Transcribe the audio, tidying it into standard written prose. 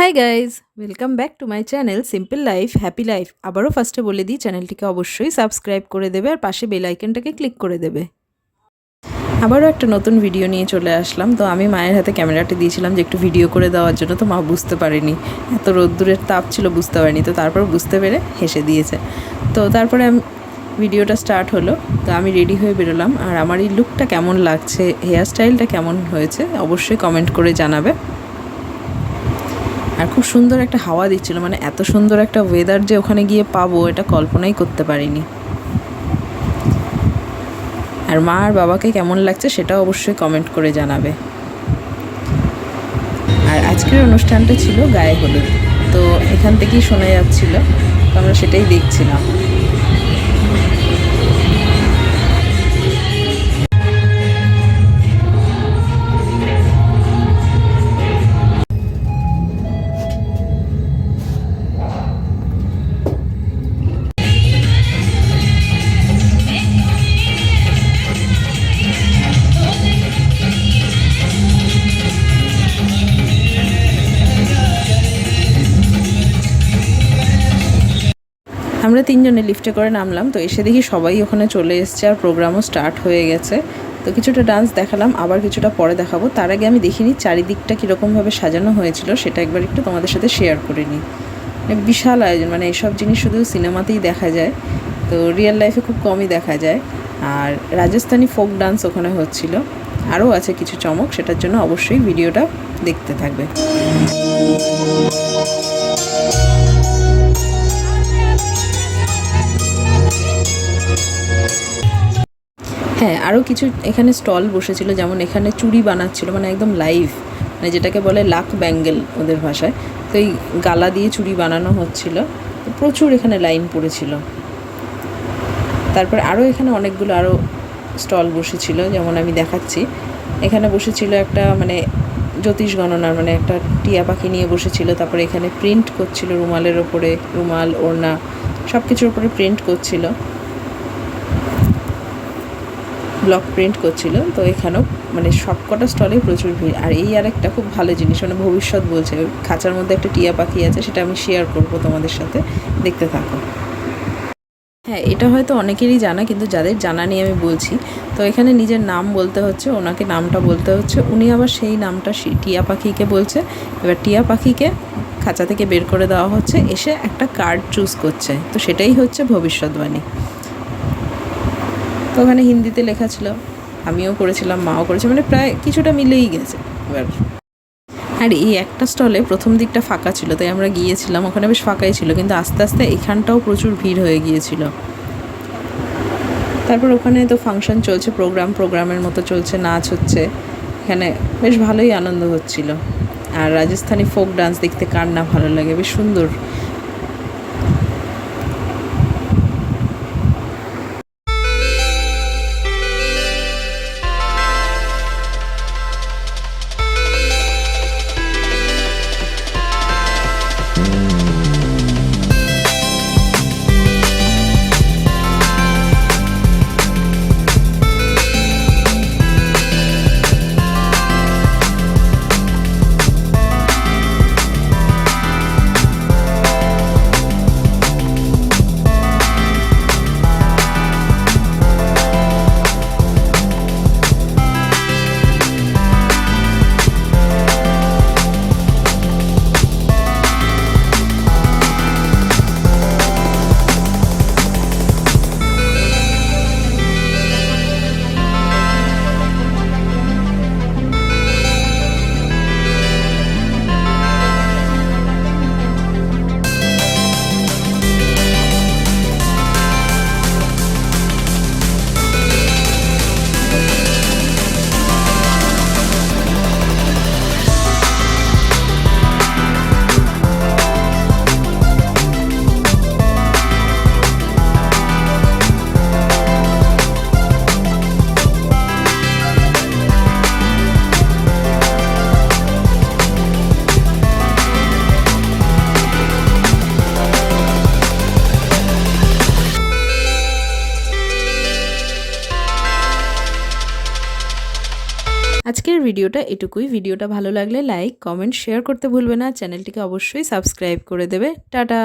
Hi guys, welcome back to my channel simple life happy life. আবারও ফার্স্টে বলে দিই, চ্যানেলটিকে অবশ্যই সাবস্ক্রাইব করে দেবে আর পাশে বেল আইকনটাকে ক্লিক করে দেবে। আবারও একটা নতুন ভিডিও নিয়ে চলে আসলাম। তো আমি মায়ের হাতে ক্যামেরাটা দিয়েছিলাম যে একটু ভিডিও করে দেওয়ার জন্য, তো মা বুঝতে পারেনি, এত রোদ্দুরের তাপ ছিল বুঝতে পারিনি। তো তারপর বুঝতে পেরে হেসে দিয়েছে। তো তারপরে ভিডিওটা স্টার্ট হলো। তো আমি রেডি হয়ে বেরোলাম। আর আমার এই লুকটা কেমন লাগছে, হেয়ার স্টাইলটা কেমন হয়েছে অবশ্যই কমেন্ট করে জানাবে। আর খুব সুন্দর একটা হাওয়া দিচ্ছিল, মানে এত সুন্দর একটা ওয়েদার যে ওখানে গিয়ে পাবো এটা কল্পনাই করতে পারিনি। আর মা আর বাবাকে কেমন লাগছে সেটাও অবশ্যই কমেন্ট করে জানাবে। আর আজকের অনুষ্ঠানটা ছিল গায়ে হলুদ, তো এখান থেকেই শোনা যাচ্ছিল, তো আমরা সেটাই দেখছিলাম। আমরা তিনজনে লিফটে করে নামলাম। তো এসে দেখি সবাই ওখানে চলে এসছে আর প্রোগ্রামও স্টার্ট হয়ে গেছে। তো কিছুটা ডান্স দেখালাম, আবার কিছুটা পরে দেখাবো। তার আগে আমি দেখিনি চারিদিকটা কীরকমভাবে সাজানো হয়েছিল, সেটা একবার একটু তোমাদের সাথে শেয়ার করে নিই। বিশাল আয়োজন, মানে এসব জিনিস শুধু সিনেমাতেই দেখা যায়, তো রিয়েল লাইফে খুব কমই দেখা যায়। আর রাজস্থানি ফোক ডান্স ওখানে হচ্ছিল, আরও আছে কিছু চমক, সেটার জন্য অবশ্যই ভিডিওটা দেখতে থাকবে। হ্যাঁ, আরও কিছু এখানে স্টল বসেছিল, যেমন এখানে চুড়ি বানাচ্ছিল, মানে একদম লাইভ, মানে যেটাকে বলে লাক ব্যাঙ্গেল ওদের ভাষায়। তো এই গালা দিয়ে চুড়ি বানানো হচ্ছিল, তো প্রচুর এখানে লাইন পড়েছিল। তারপর আরও এখানে অনেকগুলো আরও স্টল বসেছিল, যেমন আমি দেখাচ্ছি। এখানে বসেছিল একটা মানে জ্যোতিষ গণনার, মানে একটা টিয়া পাখি নিয়ে বসেছিল। তারপরে এখানে প্রিন্ট করছিল রুমালের ওপরে, রুমাল, ওড়না সব কিছুর ওপরে প্রিন্ট করছিল, ব্লক প্রিন্ট করছিল। তো এখানেও মানে সবকটা স্টলে প্রচুর ভিড়। আর এই আরেকটা খুব ভালো জিনিস, মানে ভবিষ্যৎ বলছে, খাঁচার মধ্যে একটা টিয়া পাখি আছে, সেটা আমি শেয়ার করব তোমাদের সাথে, দেখতে থাকো। হ্যাঁ, এটা হয়তো অনেকেরই জানা, কিন্তু যাদের জানা নেই আমি বলছি। তো এখানে নিজের নাম বলতে হচ্ছে, ওনাকে নামটা বলতে হচ্ছে, উনি আবার সেই নামটা টিয়া পাখিকে বলছে। এবার টিয়া পাখিকে খাঁচা থেকে বের করে দেওয়া হচ্ছে, এসে একটা কার্ড চুজ করছে, তো সেটাই হচ্ছে ভবিষ্যৎবাণী। তো ওখানে হিন্দিতে লেখা ছিল, আমিও করেছিলাম, মাও করেছে, মানে প্রায় কিছুটা মিলেই গেছে এবার। আর এই একটা স্টলে প্রথম দিকটা ফাঁকা ছিল, তাই আমরা গিয়েছিলাম, ওখানে বেশ ফাঁকাই ছিল, কিন্তু আস্তে আস্তে এখানটাও প্রচুর ভিড় হয়ে গিয়েছিল। তারপর ওখানে তো ফাংশন চলছে, প্রোগ্রামের মতো চলছে, নাচ হচ্ছে, এখানে বেশ ভালোই আনন্দ হচ্ছিল। আর রাজস্থানি ফোক ডান্স দেখতে কার না ভালো লাগে, বেশ সুন্দর। আজকের ভিডিওটা এটুকুই। ভিডিওটা ভালো লাগলে লাইক, কমেন্ট, শেয়ার করতে ভুলবে না। চ্যানেলটিকে অবশ্যই সাবস্ক্রাইব করে দেবে। টাটা।